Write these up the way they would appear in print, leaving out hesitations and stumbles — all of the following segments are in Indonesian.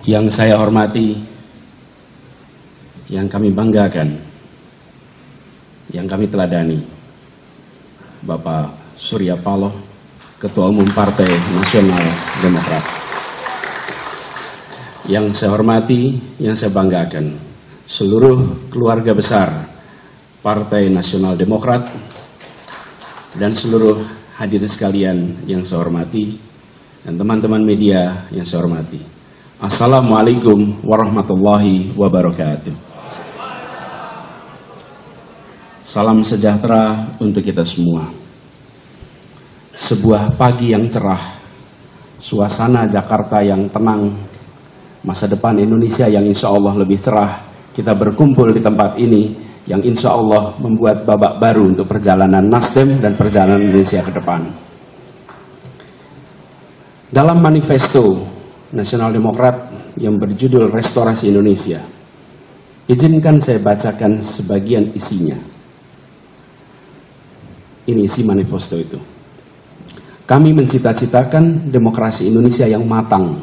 Yang saya hormati, yang kami banggakan, yang kami teladani, Bapak Surya Paloh, Ketua Umum Partai Nasional Demokrat. Yang saya hormati, yang saya banggakan, seluruh keluarga besar Partai Nasional Demokrat dan seluruh hadirin sekalian yang saya hormati dan teman-teman media yang saya hormati. Assalamualaikum warahmatullahi wabarakatuh. Salam sejahtera untuk kita semua. Sebuah pagi yang cerah, suasana Jakarta yang tenang, masa depan Indonesia yang insya Allah lebih cerah. Kita berkumpul di tempat ini yang insya Allah membuat babak baru untuk perjalanan Nasdem dan perjalanan Indonesia ke depan. Dalam manifesto Nasional Demokrat yang berjudul Restorasi Indonesia, izinkan saya bacakan sebagian isinya. Ini isi manifesto itu. Kami mencita-citakan demokrasi Indonesia yang matang,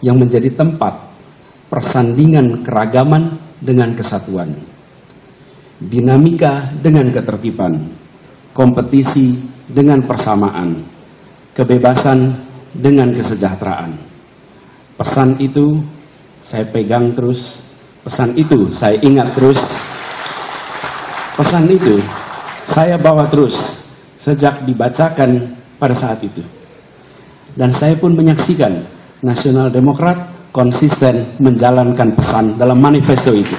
yang menjadi tempat persandingan keragaman dengan kesatuan, dinamika dengan ketertiban, kompetisi dengan persamaan, kebebasan dengan kesejahteraan. Pesan itu saya pegang terus, pesan itu saya ingat terus, pesan itu saya bawa terus sejak dibacakan pada saat itu. Dan saya pun menyaksikan Nasional Demokrat konsisten menjalankan pesan dalam manifesto itu.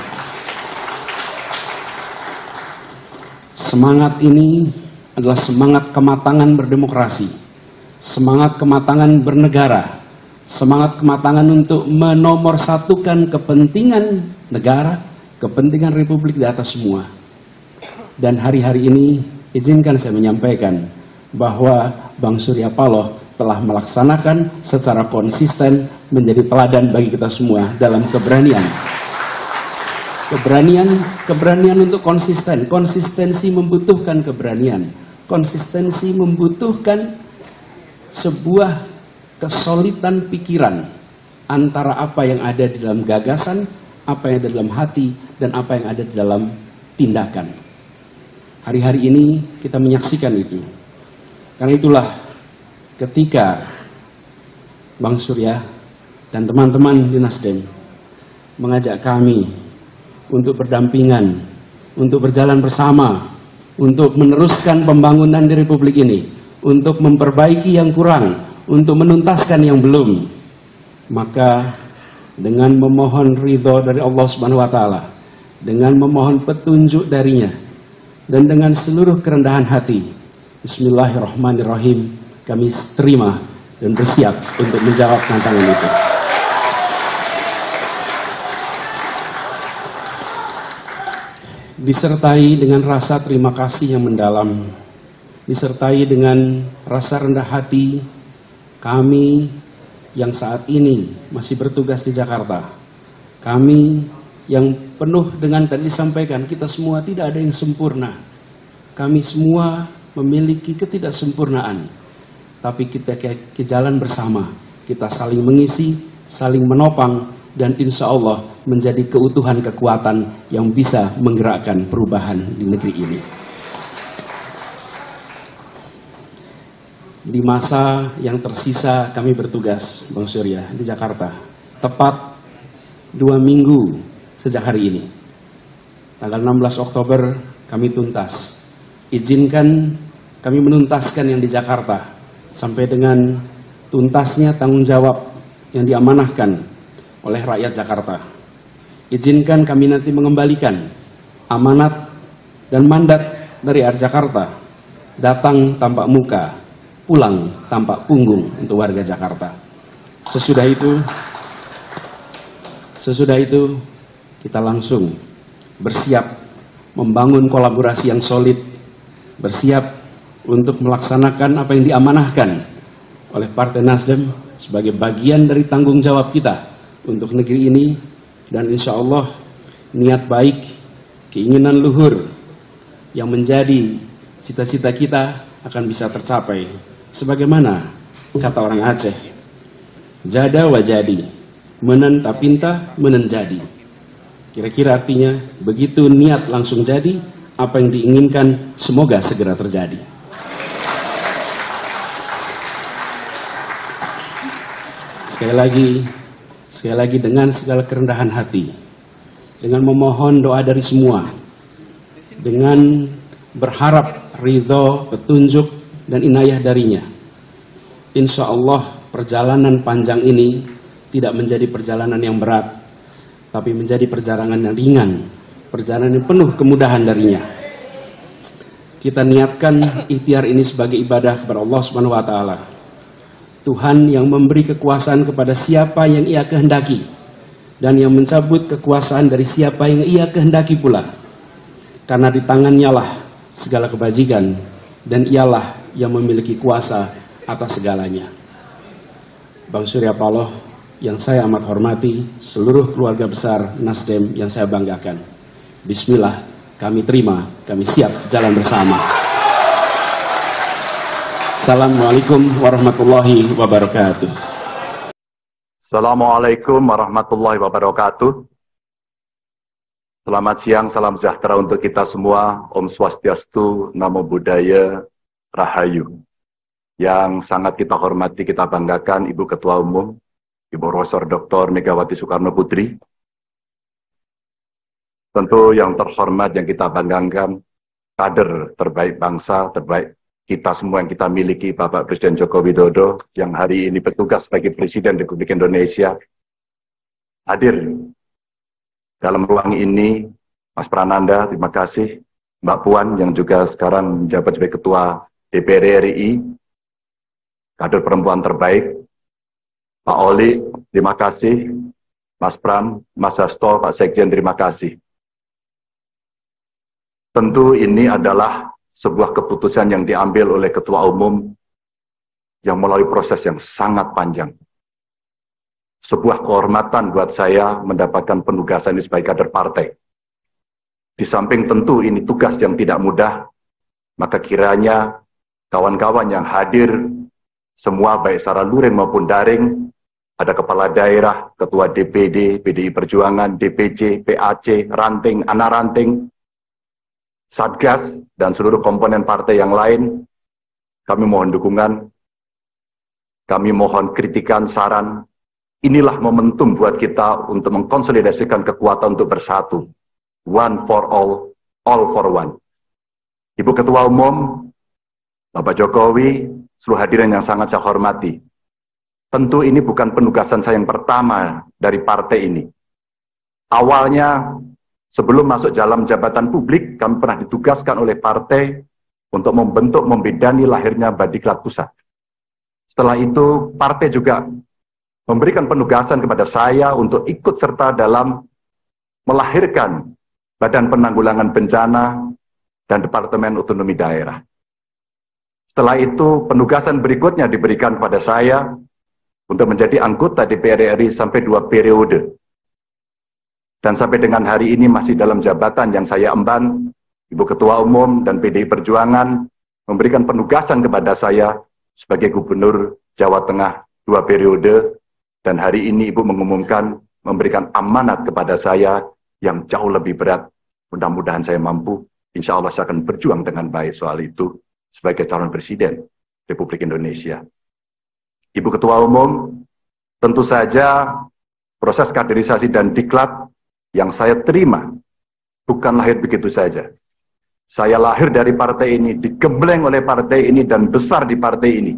Semangat ini adalah semangat kematangan berdemokrasi, semangat kematangan bernegara, semangat kematangan untuk menomorsatukan kepentingan negara, kepentingan Republik di atas semua. Dan hari-hari ini izinkan saya menyampaikan bahwa Bang Surya Paloh telah melaksanakan secara konsisten menjadi teladan bagi kita semua dalam keberanian. Keberanian untuk konsisten. Konsistensi membutuhkan keberanian. Konsistensi membutuhkan sebuah kesolidan pikiran antara apa yang ada di dalam gagasan, apa yang ada di dalam hati, dan apa yang ada di dalam tindakan. Hari-hari ini kita menyaksikan itu. Karena itulah ketika Bang Surya dan teman-teman di Nasdem mengajak kami untuk berdampingan, untuk berjalan bersama, untuk meneruskan pembangunan di Republik ini, untuk memperbaiki yang kurang, untuk menuntaskan yang belum, maka dengan memohon ridho dari Allah Subhanahu wa Ta'ala, dengan memohon petunjuk darinya, dan dengan seluruh kerendahan hati, Bismillahirrahmanirrahim, kami terima dan bersiap untuk menjawab tantangan itu. Disertai dengan rasa terima kasih yang mendalam, disertai dengan rasa rendah hati, kami yang saat ini masih bertugas di Jakarta, kami yang penuh dengan tadi disampaikan, kita semua tidak ada yang sempurna. Kami semua memiliki ketidaksempurnaan, tapi kita ke jalan bersama, kita saling mengisi, saling menopang, dan insya Allah menjadi keutuhan kekuatan yang bisa menggerakkan perubahan di negeri ini. Di masa yang tersisa kami bertugas, Bang Surya, di Jakarta, tepat 2 minggu sejak hari ini, tanggal 16 Oktober kami tuntas. Izinkan kami menuntaskan yang di Jakarta sampai dengan tuntasnya tanggung jawab yang diamanahkan oleh rakyat Jakarta. Izinkan kami nanti mengembalikan amanat dan mandat dari rakyat Jakarta, datang tanpa muka, pulang tanpa punggung untuk warga Jakarta. Sesudah itu kita langsung bersiap membangun kolaborasi yang solid, bersiap untuk melaksanakan apa yang diamanahkan oleh Partai Nasdem sebagai bagian dari tanggung jawab kita untuk negeri ini, dan insya Allah niat baik, keinginan luhur yang menjadi cita-cita kita akan bisa tercapai. Sebagaimana kata orang Aceh, jada wa jadi, menen tapinta, menen jadi. Kira-kira artinya, begitu niat langsung jadi, apa yang diinginkan semoga segera terjadi. Sekali lagi dengan segala kerendahan hati, dengan memohon doa dari semua, dengan berharap ridho, petunjuk, dan inayah darinya. Insya Allah perjalanan panjang ini tidak menjadi perjalanan yang berat, tapi menjadi perjalanan yang ringan, perjalanan yang penuh kemudahan darinya. Kita niatkan ikhtiar ini sebagai ibadah kepada Allah Subhanahu wa Ta'ala. Tuhan yang memberi kekuasaan kepada siapa yang Ia kehendaki, dan yang mencabut kekuasaan dari siapa yang Ia kehendaki pula. Karena di tangannya lah segala kebajikan, dan Ialah yang memiliki kuasa atas segalanya. Bang Surya Paloh yang saya amat hormati, seluruh keluarga besar Nasdem yang saya banggakan. Bismillah, kami terima, kami siap jalan bersama. Assalamualaikum warahmatullahi wabarakatuh. Assalamualaikum warahmatullahi wabarakatuh. Selamat siang, salam sejahtera untuk kita semua. Om Swastiastu, Namo Buddhaya, Rahayu. Yang sangat kita hormati, kita banggakan Ibu Ketua Umum, Ibu Profesor Dr. Megawati Soekarno Putri. Tentu yang terhormat yang kita banggakan, kader terbaik bangsa, terbaik kita semua yang kita miliki, Bapak Presiden Joko Widodo, yang hari ini bertugas sebagai Presiden Republik Indonesia, hadir dalam ruang ini. Mas Prananda, terima kasih. Mbak Puan, yang juga sekarang menjabat sebagai Ketua DPR RI, kader perempuan terbaik. Pak Oli, terima kasih. Mas Pram, Mas Hasto, Pak Sekjen, terima kasih. Tentu ini adalah sebuah keputusan yang diambil oleh Ketua Umum yang melalui proses yang sangat panjang. Sebuah kehormatan buat saya mendapatkan penugasan ini sebagai kader partai. Di samping tentu ini tugas yang tidak mudah, maka kiranya kawan-kawan yang hadir, semua baik secara luring maupun daring, ada kepala daerah, ketua DPD, PDI Perjuangan, DPC, PAC, ranting, anak ranting, Satgas, dan seluruh komponen partai yang lain, kami mohon dukungan, kami mohon kritikan, saran. Inilah momentum buat kita untuk mengkonsolidasikan kekuatan untuk bersatu. One for all for one. Ibu Ketua Umum, Bapak Jokowi, seluruh hadirin yang sangat saya hormati. Tentu ini bukan penugasan saya yang pertama dari partai ini. Awalnya, sebelum masuk dalam jabatan publik, kami pernah ditugaskan oleh partai untuk membentuk, membidani lahirnya Badiklat Pusat. Setelah itu, partai juga memberikan penugasan kepada saya untuk ikut serta dalam melahirkan Badan Penanggulangan Bencana dan Departemen Otonomi Daerah. Setelah itu, penugasan berikutnya diberikan pada saya untuk menjadi anggota DPR RI sampai 2 periode. Dan sampai dengan hari ini masih dalam jabatan yang saya emban, Ibu Ketua Umum dan PDI Perjuangan memberikan penugasan kepada saya sebagai Gubernur Jawa Tengah 2 periode, dan hari ini Ibu mengumumkan memberikan amanat kepada saya yang jauh lebih berat. Mudah-mudahan saya mampu, insya Allah saya akan berjuang dengan baik soal itu sebagai calon Presiden Republik Indonesia. Ibu Ketua Umum, tentu saja proses kaderisasi dan diklat yang saya terima bukan lahir begitu saja. Saya lahir dari partai ini, digembleng oleh partai ini, dan besar di partai ini.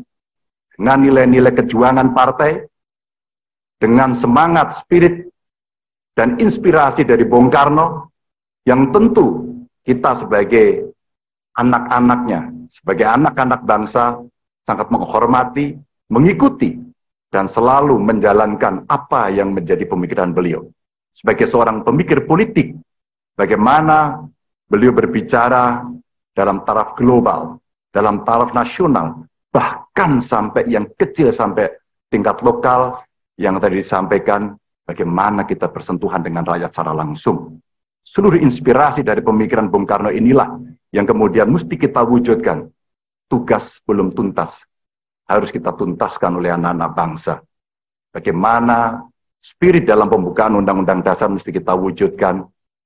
Dengan nilai-nilai kejuangan partai, dengan semangat, spirit, dan inspirasi dari Bung Karno, yang tentu kita sebagai anak-anaknya, sebagai anak-anak bangsa, sangat menghormati, mengikuti, dan selalu menjalankan apa yang menjadi pemikiran beliau. Sebagai seorang pemikir politik, bagaimana beliau berbicara dalam taraf global, dalam taraf nasional, bahkan sampai yang kecil, sampai tingkat lokal, yang tadi disampaikan, bagaimana kita bersentuhan dengan rakyat secara langsung. Seluruh inspirasi dari pemikiran Bung Karno inilah yang kemudian mesti kita wujudkan. Tugas belum tuntas, harus kita tuntaskan oleh anak-anak bangsa. Bagaimana spirit dalam pembukaan Undang-Undang Dasar mesti kita wujudkan.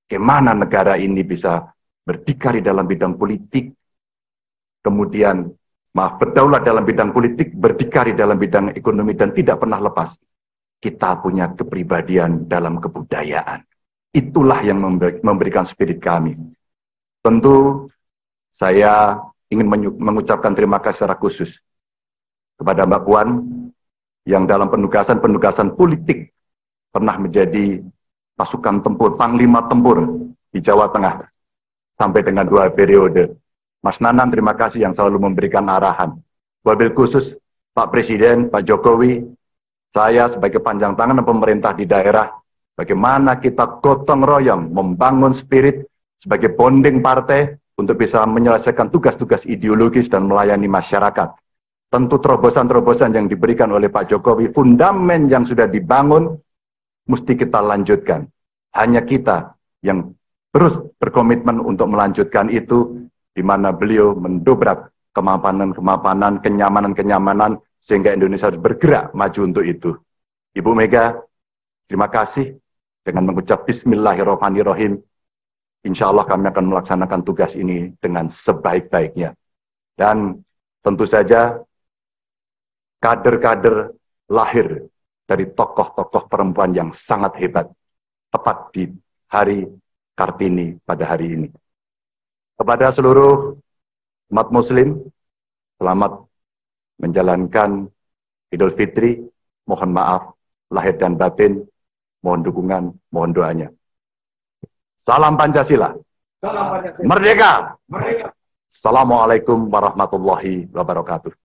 Bagaimana negara ini bisa berdikari dalam bidang politik, kemudian berdaulat dalam bidang politik, berdikari dalam bidang ekonomi, dan tidak pernah lepas. Kita punya kepribadian dalam kebudayaan. Itulah yang memberikan spirit kami. Tentu saya ingin mengucapkan terima kasih secara khusus kepada Mbak Puan yang dalam penugasan politik pernah menjadi pasukan tempur, panglima tempur di Jawa Tengah sampai dengan 2 periode. Mas Nanan, terima kasih yang selalu memberikan arahan. Wabil khusus Pak Presiden, Pak Jokowi, saya sebagai panjang tangan pemerintah di daerah, bagaimana kita gotong royong membangun spirit sebagai bonding partai untuk bisa menyelesaikan tugas-tugas ideologis dan melayani masyarakat. Tentu terobosan-terobosan yang diberikan oleh Pak Jokowi, fundamen yang sudah dibangun, mesti kita lanjutkan. Hanya kita yang terus berkomitmen untuk melanjutkan itu, di mana beliau mendobrak kemapanan-kemapanan, kenyamanan-kenyamanan, sehingga Indonesia harus bergerak maju untuk itu. Ibu Mega, terima kasih. Dengan mengucap Bismillahirrahmanirrahim, insya Allah kami akan melaksanakan tugas ini dengan sebaik-baiknya. Dan tentu saja kader-kader lahir dari tokoh-tokoh perempuan yang sangat hebat, tepat di hari Kartini pada hari ini. Kepada seluruh umat muslim, selamat menjalankan Idul Fitri, mohon maaf lahir dan batin, mohon dukungan, mohon doanya. Salam Pancasila. Salam Pancasila. Merdeka. Merdeka. Assalamualaikum warahmatullahi wabarakatuh.